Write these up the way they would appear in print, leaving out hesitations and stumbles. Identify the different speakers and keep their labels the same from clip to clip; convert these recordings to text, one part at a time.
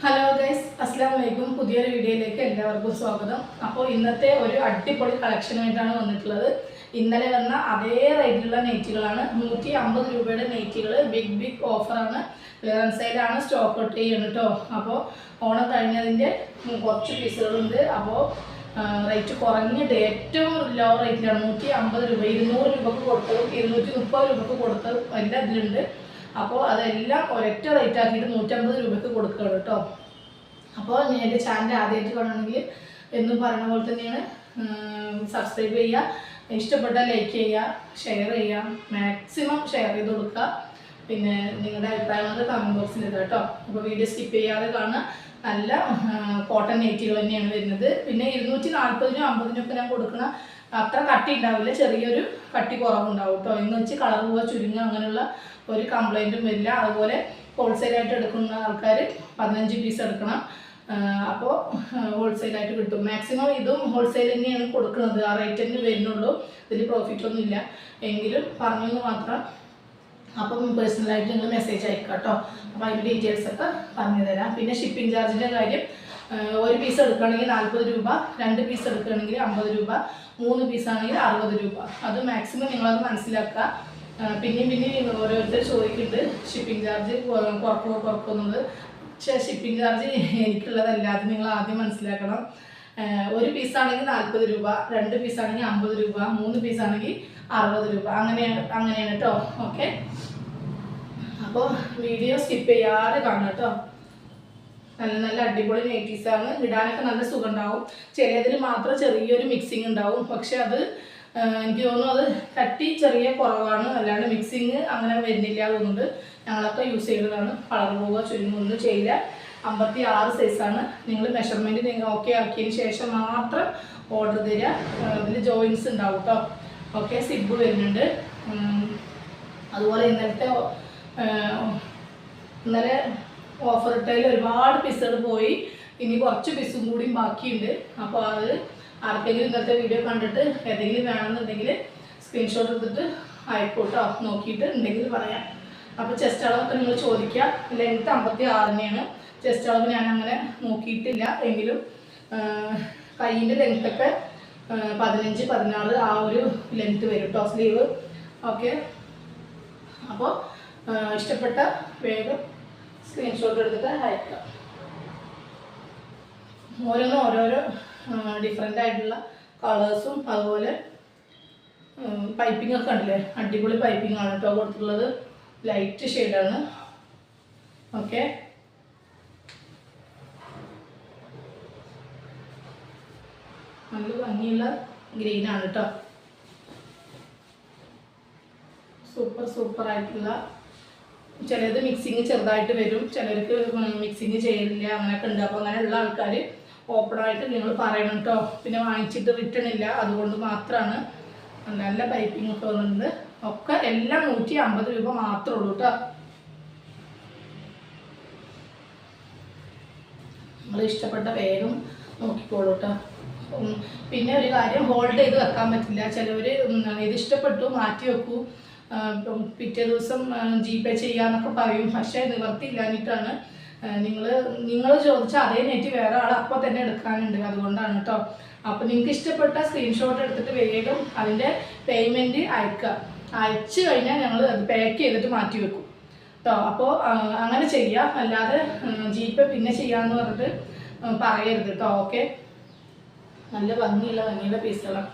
Speaker 1: Hello guys, അസ്സലാമു അലൈക്കും. പുതിയൊരു വീഡിയോയിലേക്ക് എല്ലാവർക്കും സ്വാഗതം. അപ്പോൾ ഇന്നത്തെ ഒരു അടിപൊളി കളക്ഷനായിട്ടാണ് വന്നിട്ടുള്ളത്. ഇന്നലെ വന്ന അതേ റേറ്റിലുള്ള നെയ്റ്റുകളാണ്. 150 രൂപയുടെ നെയ്റ്റുകൾ. ബിഗ് ഓഫറാണ്. ക്ലിയറൻസ് സെയിലാണ്. സ്റ്റോക്ക് ഔട്ട് ചെയ്യുന്നു കേട്ടോ. അപ്പോൾ ഓണം കഴിഞ്ഞതിൻ്റെ കുറച്ച് പീസുകളുണ്ട്. അപ്പോൾ റേറ്റ് കുറഞ്ഞിട്ട് ഏറ്റവും ലോ റേറ്റിലാണ് 150 രൂപ. 200 രൂപക്ക് കൊടുത്തതും 230 രൂപക്ക് കൊടുത്തതും എല്ലാം ഇതിലുണ്ട്. അപ്പോൾ അതെല്ലാം ഒരൊറ്റ റേറ്റ് ആക്കിയിട്ട് 150 രൂപയ്ക്ക് കൊടുക്കുകയാണ് കേട്ടോ. അപ്പോൾ എൻ്റെ ചാനൽ ആദ്യമായിട്ട് കാണണമെങ്കിൽ എന്നും പറയുന്ന പോലെ തന്നെയാണ്, സബ്സ്ക്രൈബ് ചെയ്യുക, ഇഷ്ടപ്പെട്ടാൽ ലൈക്ക് ചെയ്യുക, ഷെയർ ചെയ്യുക, മാക്സിമം ഷെയർ ചെയ്ത് കൊടുക്കുക. പിന്നെ നിങ്ങളുടെ അഭിപ്രായങ്ങൾ കമൻറ്റ് ബോക്സിൽ ഇടുക കേട്ടോ. അപ്പോൾ വീഡിയോ സ്കിപ്പ് ചെയ്യാതെ കാണുക. നല്ല കോട്ടൺ നെയ്റ്റുകൾ തന്നെയാണ് വരുന്നത്. പിന്നെ 240-നും 50-നൊക്കെ ഞാൻ കൊടുക്കുന്ന അത്ര കട്ടി ഉണ്ടാവില്ല, ചെറിയൊരു കട്ടി കുറവുണ്ടാവും കേട്ടോ. എന്ന് വെച്ച് കളർ പോവുക, ചുരുങ്ങുക അങ്ങനെയുള്ള ഒരു കംപ്ലൈൻറ്റും വരില്ല. അതുപോലെ ഹോൾസെയിലായിട്ട് എടുക്കുന്ന ആൾക്കാർ 15 പീസ് എടുക്കണം. അപ്പോൾ ഹോൾസെയിലായിട്ട് കിട്ടും. മാക്സിമം ഇതും ഹോൾസെയിൽ തന്നെയാണ് കൊടുക്കുന്നത്. ആ റേറ്റ് തന്നെ വരുന്നുള്ളൂ. ഇതിൽ പ്രോഫിറ്റൊന്നും ഇല്ല. എങ്കിലും പറഞ്ഞെന്ന് മാത്രം. അപ്പം പേഴ്സണലായിട്ട് നിങ്ങൾ മെസ്സേജ് അയക്കാം കേട്ടോ. അപ്പോൾ അതിൻ്റെ ഡീറ്റെയിൽസൊക്കെ പറഞ്ഞു തരാം. പിന്നെ ഷിപ്പിംഗ് ചാർജിൻ്റെ കാര്യം, ഒരു പീസ് എടുക്കുകയാണെങ്കിൽ 40 രൂപ, 2 പീസ് എടുക്കുകയാണെങ്കിൽ 50 രൂപ, 3 പീസാണെങ്കിൽ 60 രൂപ. അത് മാക്സിമം നിങ്ങളത് മനസ്സിലാക്കുക. പിന്നെയും ഓരോരുത്തർ ചോദിക്കുന്നുണ്ട് ഷിപ്പിംഗ് ചാർജ് കുറക്കുന്നത്. പക്ഷേ ഷിപ്പിംഗ് ചാർജ് എനിക്കുള്ളതല്ല. അത് നിങ്ങൾ ആദ്യം മനസ്സിലാക്കണം. ഒരു പീസാണെങ്കിൽ 40 രൂപ, 2 പീസാണെങ്കിൽ 50 രൂപ, 3 പീസാണെങ്കിൽ 60 രൂപ. അങ്ങനെയാണ് കേട്ടോ. ഓക്കെ, അപ്പോൾ വീഡിയോ സ്കിപ്പ് ചെയ്യാതെ കാണാം കേട്ടോ. നല്ല അടിപൊളി നൈറ്റീസാണ്. ഇടാനൊക്കെ നല്ല സുഖം ഉണ്ടാവും. ചിലതിൽ മാത്രം ചെറിയൊരു മിക്സിങ് ഉണ്ടാവും. പക്ഷെ അത് എനിക്ക് തോന്നുന്നു അത് കട്ടി ചെറിയ കുറവാണ്. അല്ലാണ്ട് മിക്സിങ് അങ്ങനെ വരുന്നില്ല തോന്നുന്നുണ്ട്. ഞങ്ങളൊക്കെ യൂസ് ചെയ്യുന്നതാണ്. കളർ പോവുക, ചുരുങ്ങൊന്നും ചെയ്യില്ല. 56 സൈസാണ്. നിങ്ങൾ മെഷർമെൻറ്റ് നിങ്ങൾ ഓക്കെ ആക്കിയതിന് ശേഷം മാത്രം ഓർഡർ തരിക. ഇതിൽ ജോയിൻസ് ഉണ്ടാവും കേട്ടോ. ഓക്കെ, സിബ് വരുന്നുണ്ട്. അതുപോലെ ഇന്നലെ ഓഫർ ഇട്ടതിൽ ഒരുപാട് പീസുകൾ പോയി. ഇനി കുറച്ച് പീസും കൂടി ബാക്കിയുണ്ട്. അപ്പോൾ അത് ആർക്കെങ്കിലും ഇന്നത്തെ വീഡിയോ കണ്ടിട്ട് ഏതെങ്കിലും വേണമെന്നുണ്ടെങ്കിൽ സ്ക്രീൻഷോട്ട് എടുത്തിട്ട് അയക്കോട്ടോ. നോക്കിയിട്ട് ഉണ്ടെങ്കിൽ പറയാം. അപ്പോൾ ചെസ്റ്റ് അളവൊക്കെ നിങ്ങൾ ചോദിക്കുക. ലെങ്ത്ത് 56 തന്നെയാണ്. ചെസ്റ്റ് അളവ് ഞാൻ അങ്ങനെ നോക്കിയിട്ടില്ല. എങ്കിലും കൈയിൻ്റെ ലെങ്ത്തൊക്കെ 15-16 ആ ഒരു ലെങ്ത്ത് വരും കേട്ടോ, സ്ലീവ്. ഓക്കെ, അപ്പോൾ ഇഷ്ടപ്പെട്ട വേഗം സ്ക്രീൻഷോട്ട് എടുത്തിട്ട് അയക്കാം. ഓരോരോ ഡിഫറെൻ്റ് ആയിട്ടുള്ള കളേഴ്സും അതുപോലെ പൈപ്പിംഗ് ഒക്കെ ഉണ്ടല്ലേ, അടിപൊളി പൈപ്പിംഗ് ആണ് കേട്ടോ കൊടുത്തിട്ടുള്ളത്. ലൈറ്റ് ഷെയ്ഡാണ്. ഓക്കെ, നല്ല ഭംഗിയുള്ള ഗ്രീനാണ് കേട്ടോ. സൂപ്പർ ആയിട്ടുള്ള. ചിലത് മിക്സിങ് ചെറുതായിട്ട് വരും, ചിലർക്ക് മിക്സിങ് ചെയ്യില്ല, അങ്ങനെയൊക്കെ ഉണ്ട്. അപ്പോൾ അങ്ങനെയുള്ള ആൾക്കാർ ഓപ്പണായിട്ട് നിങ്ങൾ പറയണം കേട്ടോ. പിന്നെ വാങ്ങിച്ചിട്ട് റിട്ടേൺ ഇല്ല, അതുകൊണ്ട് മാത്രമാണ്. നല്ല പൈപ്പിംഗ് ഒക്കെ വന്നിട്ടുണ്ട്. ഒക്കെ എല്ലാം 150 രൂപ മാത്രമേ ഉള്ളൂ കേട്ടോ. നിങ്ങൾ ഇഷ്ടപ്പെട്ട വേഗം നോക്കിക്കോളൂ കേട്ടോ. പിന്നെ ഒരു കാര്യം, ഹോൾഡ് ചെയ്ത് വെക്കാൻ പറ്റില്ല. ചിലവർ ഇത് ഇഷ്ടപ്പെട്ടു മാറ്റി വെക്കൂ, പിറ്റേ ദിവസം GPay ചെയ്യാന്നൊക്കെ പറയും. പക്ഷേ നിവർത്തിയില്ലാഞ്ഞിട്ടാണ്. നിങ്ങൾ ചോദിച്ച അതേ നെറ്റ് വേറെ ആൾ അപ്പോൾ തന്നെ എടുക്കാനുണ്ട്. അതുകൊണ്ടാണ് കേട്ടോ. അപ്പോൾ നിങ്ങൾക്ക് ഇഷ്ടപ്പെട്ട സ്ക്രീൻഷോട്ട് എടുത്തിട്ട് വേഗം അതിൻ്റെ പേയ്മെൻറ്റ് അയച്ചു കഴിഞ്ഞാൽ ഞങ്ങൾ അത് പാക്ക് ചെയ്തിട്ട് മാറ്റി വെക്കും കേട്ടോ. അപ്പോൾ അങ്ങനെ ചെയ്യുക. അല്ലാതെ GPay പിന്നെ ചെയ്യാമെന്ന് പറഞ്ഞിട്ട് പറയരുത് കേട്ടോ. ഓക്കെ, നല്ല ഭംഗിയുള്ള പീസുകളാണ്.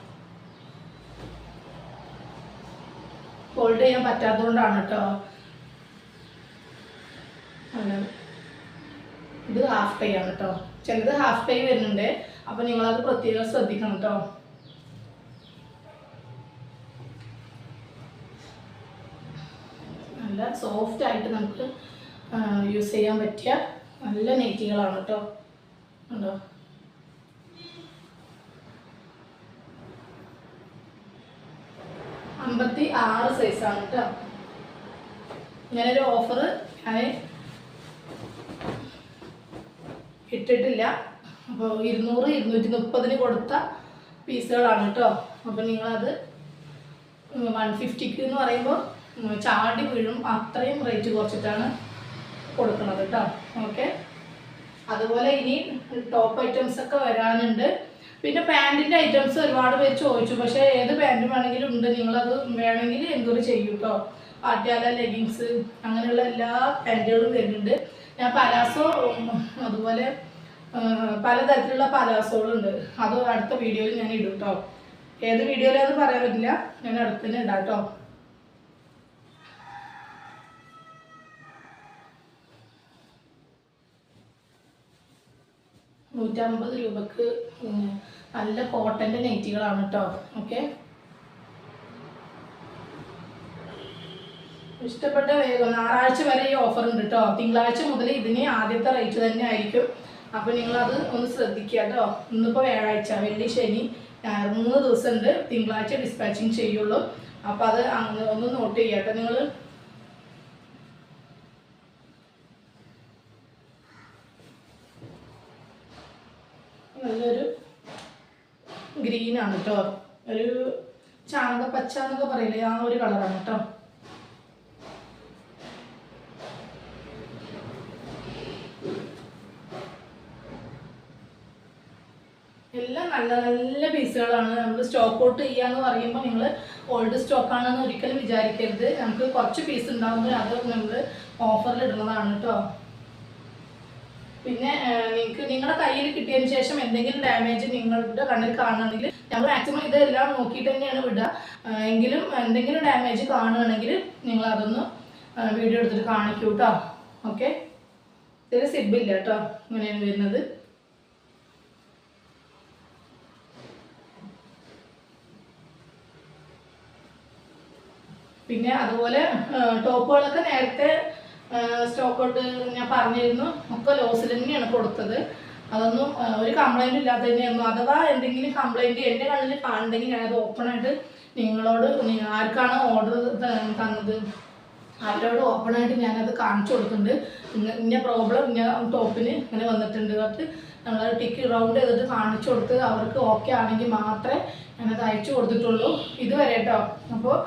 Speaker 1: ഹോൾഡ് ചെയ്യാൻ പറ്റാത്തതുകൊണ്ടാണ് കേട്ടോ. ഇത് ഹാഫ് പേ ആണ് കേട്ടോ. ചിലത് ഹാഫ് പേ വരുന്നുണ്ട്. അപ്പോൾ നിങ്ങളത് പ്രത്യേകം ശ്രദ്ധിക്കണം കേട്ടോ. നല്ല സോഫ്റ്റ് ആയിട്ട് നമുക്ക് യൂസ് ചെയ്യാൻ പറ്റിയ നല്ല നെയ്റ്റുകളാണ് കേട്ടോ. ഉണ്ടോ, 56 സൈസാണ് കേട്ടോ. ഇങ്ങനൊരു ഓഫർ ഞാൻ ഇട്ടിട്ടില്ല. അപ്പോൾ 200-230 കൊടുത്ത പീസുകളാണ് കേട്ടോ. അപ്പോൾ നിങ്ങളത് 150 എന്ന് പറയുമ്പോൾ ചാടി വീഴും. അത്രയും റേറ്റ് കുറച്ചിട്ടാണ് കൊടുക്കുന്നത് കേട്ടോ. ഓക്കെ, അതുപോലെ ഇനി ടോപ്പ് ഐറ്റംസ് ഒക്കെ വരാനുണ്ട്. പിന്നെ പാൻറ്റിൻ്റെ ഐറ്റംസ് ഒരുപാട് പേര് ചോദിച്ചു. പക്ഷേ ഏത് പാൻറ്റും വേണമെങ്കിലും ഉണ്ട്, നിങ്ങളത് വേണമെങ്കിൽ എൻക്വയറി ചെയ്യൂ കേട്ടോ. പാട്യാല, ലെഗിങ്സ് അങ്ങനെയുള്ള എല്ലാ പാൻറ്റുകളും വരുന്നുണ്ട്. ഞാൻ പലാസോ അതുപോലെ പലതരത്തിലുള്ള പലാസോകളുണ്ട്. അത് അടുത്ത വീഡിയോയിൽ ഞാൻ ഇടും കേട്ടോ. ഏത് വീഡിയോയിലാണെന്ന് പറയാൻ പറ്റില്ല, ഞാൻ അടുത്തന്നെ ഇടാം കേട്ടോ. ₹150 നല്ല കോട്ടൻ്റെ നൈറ്റികളാണ് കേട്ടോ. ഓക്കെ, ഇഷ്ടപ്പെട്ട വേഗം ഞായറാഴ്ച വരെ ഈ ഓഫർ ഉണ്ട് കേട്ടോ. തിങ്കളാഴ്ച മുതൽ ഇതിന് ആദ്യത്തെ റേറ്റ് തന്നെ ആയിരിക്കും. അപ്പോൾ നിങ്ങളത് ഒന്ന് ശ്രദ്ധിക്കുക കേട്ടോ. ഇന്നിപ്പോൾ വ്യാഴാഴ്ച, വെള്ളി, ശനി, ഞായർ 3 ദിവസം ഉണ്ട്. തിങ്കളാഴ്ച ഡിസ്പാച്ചിങ് ചെയ്യുള്ളൂ. അപ്പോൾ അത് അങ്ങനെ ഒന്ന് നോട്ട് ചെയ്യുക കേട്ടോ നിങ്ങൾ. നല്ലൊരു ഗ്രീനാണ് കേട്ടോ, ഒരു ചാണകപ്പച്ച എന്നൊക്കെ പറയില്ലേ, ആ ഒരു കളറാണ് കേട്ടോ. എല്ലാം നല്ല നല്ല പീസുകളാണ്. നമ്മൾ സ്റ്റോക്ക് ഔട്ട് ചെയ്യാന്ന് പറയുമ്പോൾ നിങ്ങൾ ഓൾഡ് സ്റ്റോക്കാണെന്ന് ഒരിക്കലും വിചാരിക്കരുത്. നമുക്ക് കുറച്ച് പീസ് ഉണ്ടാകുമ്പോൾ അത് നമ്മൾ ഓഫറിൽ ഇടുന്നതാണ് കേട്ടോ. പിന്നെ നിങ്ങൾക്ക് നിങ്ങളുടെ കയ്യിൽ കിട്ടിയതിന് ശേഷം എന്തെങ്കിലും ഡാമേജ് നിങ്ങളുടെ കണ്ണിൽ കാണുകയാണെങ്കിൽ, നമ്മൾ മാക്സിമം ഇതെല്ലാം നോക്കിയിട്ട് തന്നെയാണ് വിടുക. എങ്കിലും എന്തെങ്കിലും ഡാമേജ് കാണുകയാണെങ്കിൽ നിങ്ങൾ അതൊന്ന് വീഡിയോ എടുത്തിട്ട് കാണിക്കൂ കേട്ടോ. ഓക്കെ, ഇതിൽ സിബില്ല കേട്ടോ, ഇങ്ങനെയാണ് വരുന്നത്. പിന്നെ അതുപോലെ ടോപ്പുകളൊക്കെ നേരത്തെ സ്റ്റോക്ക് ഔട്ട് ഞാൻ പറഞ്ഞിരുന്നു, ഒക്കെ ലോസിൽ തന്നെയാണ് കൊടുത്തത്. അതൊന്നും ഒരു കംപ്ലൈൻറ്റും ഇല്ലാതെ തന്നെയായിരുന്നു. അഥവാ എന്തെങ്കിലും കംപ്ലൈൻറ്റ് എൻ്റെ കണ്ണിൽ കാണുന്നുണ്ടെങ്കിൽ ഞാനത് ഓപ്പണായിട്ട് നിങ്ങളോട്, ആർക്കാണോ ഓർഡർ തന്നത് അവരോട് ഓപ്പണായിട്ട് ഞാനത് കാണിച്ചു കൊടുക്കുന്നുണ്ട്. ഇന്ന പ്രോബ്ലം ഇന്ന ടോപ്പിന് ഇങ്ങനെ വന്നിട്ടുണ്ട്. അത് നമ്മൾ ടിക്ക് റൗണ്ട് ചെയ്തിട്ട് കാണിച്ചു കൊടുത്ത് അവർക്ക് ഓക്കെ ആണെങ്കിൽ മാത്രമേ ഞാനത് അയച്ചു കൊടുത്തിട്ടുള്ളൂ ഇതുവരെ കേട്ടോ. അപ്പോൾ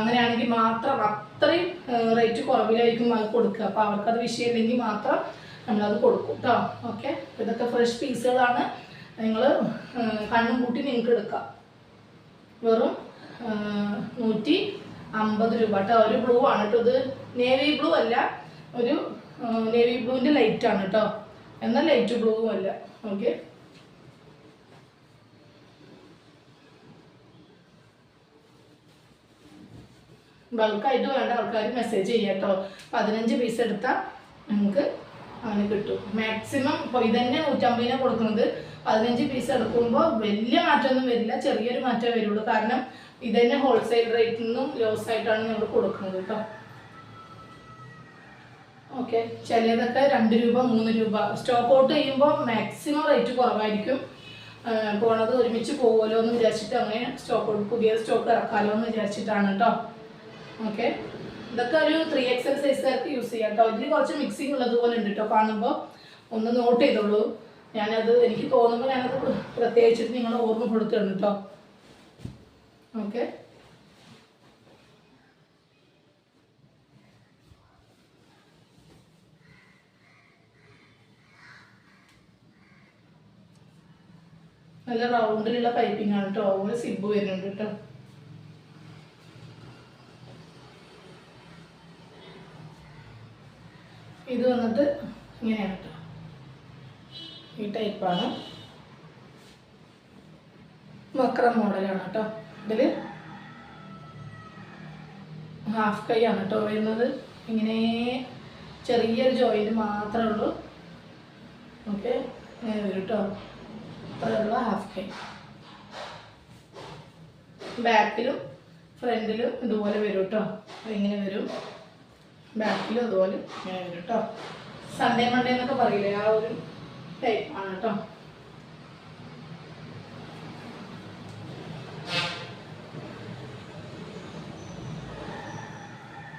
Speaker 1: അങ്ങനെയാണെങ്കിൽ മാത്രം അത്രയും റേറ്റ് കുറവിലായിരിക്കും അത് കൊടുക്കുക. അപ്പോൾ അവർക്കത് വിഷയമില്ലെങ്കിൽ മാത്രം നമ്മളത് കൊടുക്കും കേട്ടോ. ഓക്കെ, ഇതൊക്കെ ഫ്രഷ് പീസുകളാണ്. നിങ്ങൾ കണ്ണും കൂട്ടി നിങ്ങൾക്ക് എടുക്കാം. വെറും ₹150 കേട്ടോ. ഒരു ബ്ലൂ ആണ് കേട്ടോ, ഇത് നേവി ബ്ലൂ അല്ല, ഒരു നേവി ബ്ലൂവിൻ്റെ ലൈറ്റാണ് കേട്ടോ, എന്നാൽ ലൈറ്റ് ബ്ലൂവും അല്ല. ഓക്കെ, ബൾക്കായിട്ട് വേണ്ട ആൾക്കാർ മെസ്സേജ് ചെയ്യാം കേട്ടോ. 15 പീസ് എടുത്താൽ നമുക്ക് അങ്ങനെ കിട്ടും. മാക്സിമം ഇപ്പോൾ ഇതന്നെ 150 കൊടുക്കുന്നത്. 15 പീസ് എടുക്കുമ്പോൾ വലിയ മാറ്റമൊന്നും വരില്ല, ചെറിയൊരു മാറ്റമേ വരുള്ളൂ. കാരണം ഇതന്നെ ഹോൾസെയിൽ റേറ്റിൽ നിന്നും ലോസ് ആയിട്ടാണ് ഞങ്ങൾ കൊടുക്കുന്നത് കേട്ടോ. ഓക്കെ, ചിലതൊക്കെ ₹2, ₹3 സ്റ്റോക്ക് ഔട്ട് ചെയ്യുമ്പോൾ മാക്സിമം റേറ്റ് കുറവായിരിക്കും. പോണത് ഒരുമിച്ച് പോകുമല്ലോ എന്ന് വിചാരിച്ചിട്ട് അങ്ങനെ സ്റ്റോക്ക് ഔട്ട്, പുതിയ സ്റ്റോക്ക് ഇറക്കാമല്ലോ എന്ന് വിചാരിച്ചിട്ടാണ് കേട്ടോ. ഓക്കെ, ഇതൊക്കെ ഒരു 3XL സൈസുകാർക്ക് യൂസ് ചെയ്യാം കേട്ടോ. ഇതിൽ കുറച്ച് മിക്സിങ് ഉള്ളതുപോലെ ഉണ്ട് കേട്ടോ, കാണുമ്പോൾ ഒന്ന് നോട്ട് ചെയ്തോളൂ. ഞാനത് എനിക്ക് തോന്നുമ്പോൾ ഞാനത് പ്രത്യേകിച്ചിട്ട് നിങ്ങളെ ഓർമ്മപ്പെടുത്തുകയാണ് കേട്ടോ. ഓക്കെ, നല്ല റൗണ്ടിലുള്ള പൈപ്പിംഗ് ആണ് കേട്ടോ. അതുപോലെ സിബ് വരുന്നുണ്ട് കേട്ടോ. ഇത് വന്നിട്ട് ഇങ്ങനെയാണ് കേട്ടോ, ഈ ടൈപ്പാണ്. മക്രം മോഡലാണ് കേട്ടോ. ഇതിൽ ഹാഫ് കൈ ആണ് കേട്ടോ വരുന്നത്. ഇങ്ങനെ ചെറിയൊരു ജോയിൻറ്റ് മാത്രമേ ഉള്ളൂ. ഓക്കെ, ഇങ്ങനെ വരും കേട്ടോ. അത്രയുള്ള ഹാഫ് കൈ. ബാക്കിലും ഫ്രണ്ടിലും ഇതുപോലെ വരും കേട്ടോ. ഇങ്ങനെ വരും, ബാക്കിലും അതുപോലെ ഇങ്ങനെ വരും കേട്ടോ. സൺഡേ മൺഡേ എന്നൊക്കെ പറയില്ലേ, ആ ഒരു ടൈപ്പാണ് കേട്ടോ.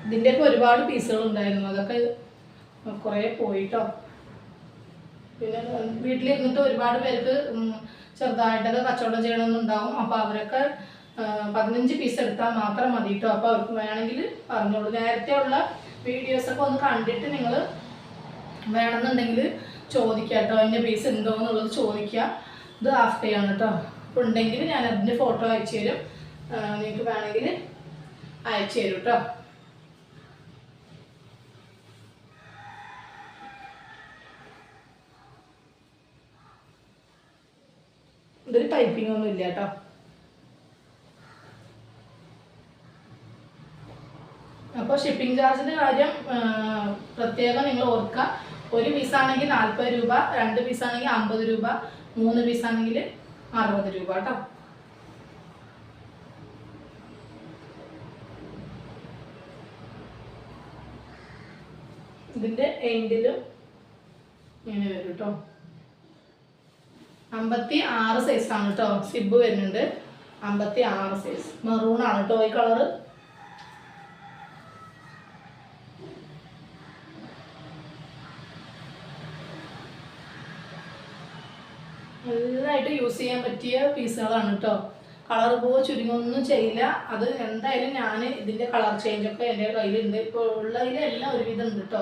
Speaker 1: ഇതിൻ്റെയൊക്കെ ഒരുപാട് പീസുകൾ ഉണ്ടായിരുന്നു, അതൊക്കെ കുറേ പോയിട്ടോ. പിന്നെ വീട്ടിലിരുന്നിട്ട് ഒരുപാട് പേർക്ക് ചെറുതായിട്ടൊക്കെ കച്ചവടം ചെയ്യണമെന്നുണ്ടാവും. അപ്പോൾ അവരൊക്കെ 15 പീസ് എടുത്താൽ മാത്രം മതി കേട്ടോ. അപ്പോൾ അവർക്ക് വേണമെങ്കിൽ പറഞ്ഞോളൂ. നേരത്തെ ഉള്ള വീഡിയോസൊക്കെ ഒന്ന് കണ്ടിട്ട് നിങ്ങൾ വേണമെന്നുണ്ടെങ്കിൽ ചോദിക്കുക കേട്ടോ, അതിൻ്റെ പീസ് ഉണ്ടോ എന്നുള്ളത് ചോദിക്കുക. ഇത് ഹാഫ് കൈ ആണ് കേട്ടോ. അപ്പോൾ ഉണ്ടെങ്കിൽ ഞാൻ അതിൻ്റെ ഫോട്ടോ അയച്ചു തരും, നിങ്ങൾക്ക് വേണമെങ്കിൽ അയച്ചു തരും കേട്ടോ. ഇതൊരു പൈപ്പിംഗ് ഒന്നും ഇല്ല കേട്ടോ. അപ്പോൾ ഷിപ്പിംഗ് ചാർജിൻ്റെ കാര്യം പ്രത്യേകം നിങ്ങൾ ഓർക്കുക. ഒരു പീസാണെങ്കിൽ 40 രൂപ, 2 പീസാണെങ്കിൽ 50 രൂപ, 3 പീസാണെങ്കിൽ 60 രൂപ കേട്ടോ. ഇതിൻ്റെ എൻഡിലും ഇങ്ങനെ വരും കേട്ടോ. 56 സൈസാണ് കേട്ടോ. സിബ് വരുന്നുണ്ട് 56 സൈസ്. മെറൂണാണ് കേട്ടോ ഈ കളറ്. നന്നായിട്ട് യൂസ് ചെയ്യാൻ പറ്റിയ പീസുകളാണ് കേട്ടോ. കളർ പോവോ ചുരുങ്ങൊന്നും ചെയ്യില്ല. അത് എന്തായാലും ഞാൻ ഇതിൻ്റെ കളർ ചേഞ്ചൊക്കെ എൻ്റെ കയ്യിലുണ്ട്. ഇപ്പോൾ ഉള്ളതിലെല്ലാം ഒരുവിധം ഉണ്ട് കേട്ടോ.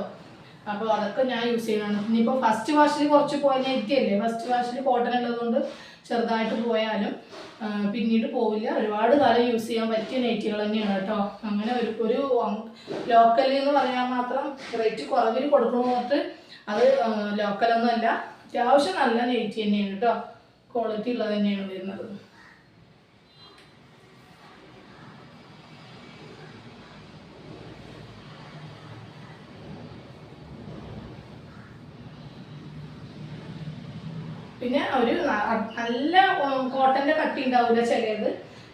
Speaker 1: അപ്പോൾ അതൊക്കെ ഞാൻ യൂസ് ചെയ്യണം. ഇനിയിപ്പോൾ ഫസ്റ്റ് വാഷിൽ കുറച്ച് പോയ നെറ്റിയല്ലേ, ഫസ്റ്റ് വാഷിൽ കോട്ടൺ ഉള്ളതുകൊണ്ട് ചെറുതായിട്ട് പോയാലും പിന്നീട് പോവില്ല. ഒരുപാട് കാലം യൂസ് ചെയ്യാൻ പറ്റിയ നെറ്റികൾ തന്നെയാണ് കേട്ടോ. അങ്ങനെ ഒരു ലോക്കലിൽ എന്ന് പറയാൻ മാത്രം റേറ്റ് കുറവിൽ കൊടുക്കണമെന്നിട്ട് അത് ലോക്കലൊന്നും അല്ല. അത്യാവശ്യം നല്ല നെറ്റ് തന്നെയാണ് കേട്ടോ. ക്വാളിറ്റി ഉള്ളത് തന്നെയാണ് വരുന്നത്. പിന്നെ ഒരു നല്ല കോട്ടൻ്റെ കട്ടി ഉണ്ടാവില്ല.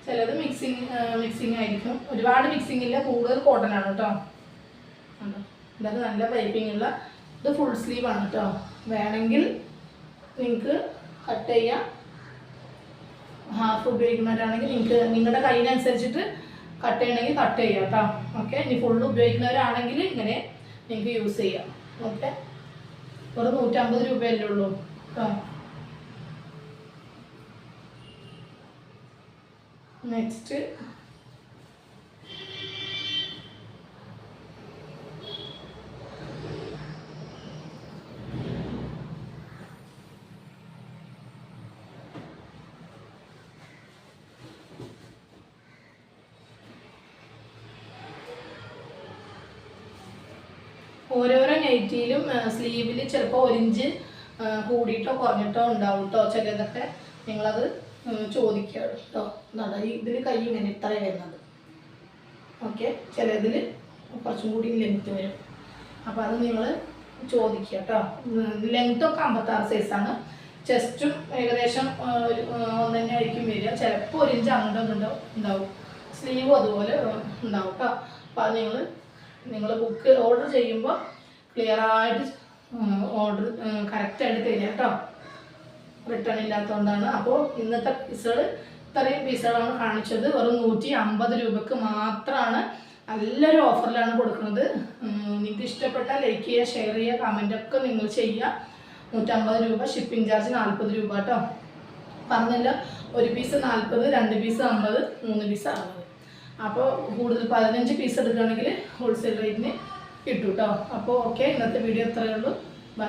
Speaker 1: ചിലത് മിക്സിങ് ആയിരിക്കും. ഒരുപാട് മിക്സിങ് ഇല്ല, കൂടുതൽ കോട്ടൺ ആണ് കേട്ടോ. ഇതൊക്കെ നല്ല പൈപ്പിംഗ് ഉള്ള ഇത് ഫുൾ സ്ലീവ് ആണ് കേട്ടോ. വേണമെങ്കിൽ നിങ്ങൾക്ക് കട്ട് ചെയ്യാം. ഹാഫ് ഉപയോഗിക്കുന്നവരാണെങ്കിൽ നിങ്ങൾക്ക് നിങ്ങളുടെ കയ്യിനനുസരിച്ചിട്ട് കട്ട് ചെയ്യണമെങ്കിൽ കട്ട് ചെയ്യാം കേട്ടോ. ഓക്കെ, ഇനി ഫുള്ള് ഉപയോഗിക്കുന്നവരാണെങ്കിൽ ഇങ്ങനെ നിങ്ങൾക്ക് യൂസ് ചെയ്യാം. ഓക്കെ, ഒരു 150 രൂപയല്ലേ ഉള്ളൂ കേട്ടോ. നെക്സ്റ്റ് ഓരോരോ നൈറ്റിയിലും സ്ലീവിൽ ചിലപ്പോൾ 1 ഇഞ്ച് കൂടിയിട്ടോ കുറഞ്ഞിട്ടോ ഉണ്ടാവും കേട്ടോ. ചിലതൊക്കെ നിങ്ങളത് ചോദിക്കുക കേട്ടോ. എന്താണ് ഇതിൽ കൈ ഇങ്ങനെ ഇത്ര വരുന്നത്. ഓക്കെ, ചിലതിൽ കുറച്ചും കൂടി ലെങ്ത്ത് വരും. അപ്പോൾ അത് നിങ്ങൾ ചോദിക്കുക കേട്ടോ. ലെങ്ത്തൊക്കെ 56 സൈസാണ്. ചെസ്റ്റും ഏകദേശം ഒന്ന് തന്നെ ആയിരിക്കും വരിക. ചിലപ്പോൾ 1 ഇഞ്ച് അങ്ങോട്ടും ഉണ്ടാവും. സ്ലീവും അതുപോലെ ഉണ്ടാവും കേട്ടോ. അപ്പോൾ അത് നിങ്ങൾ ബുക്ക് ഓർഡർ ചെയ്യുമ്പോൾ ക്ലിയറായിട്ട് ഓർഡർ കറക്റ്റായിട്ട് തരിക കേട്ടോ. റിട്ടേൺ ഇല്ലാത്തതുകൊണ്ടാണ്. അപ്പോൾ ഇന്നത്തെ പീസുകൾ ഇത്രയും പീസുകളാണ് കാണിച്ചത്. വെറും 150 രൂപക്ക് മാത്രമാണ്. നല്ലൊരു ഓഫറിലാണ് കൊടുക്കുന്നത്. നിങ്ങൾക്ക് ഇഷ്ടപ്പെട്ടാൽ ലൈക്ക് ചെയ്യുക, ഷെയർ ചെയ്യുക, കമൻറ്റൊക്കെ നിങ്ങൾ ചെയ്യുക. 150 രൂപ, ഷിപ്പിംഗ് ചാർജ് 40 രൂപ കേട്ടോ. പറഞ്ഞില്ല, ഒരു പീസ് 40, 2 പീസ് 50, 3 പീസ് 60. അപ്പോൾ കൂടുതൽ 15 പീസ് എടുക്കുകയാണെങ്കിൽ ഹോൾസെയിൽ റേറ്റിന് കിട്ടും കേട്ടോ. അപ്പോൾ ഓക്കെ, ഇന്നത്തെ വീഡിയോ ഇത്രയേ ഉള്ളൂ. ബൈ.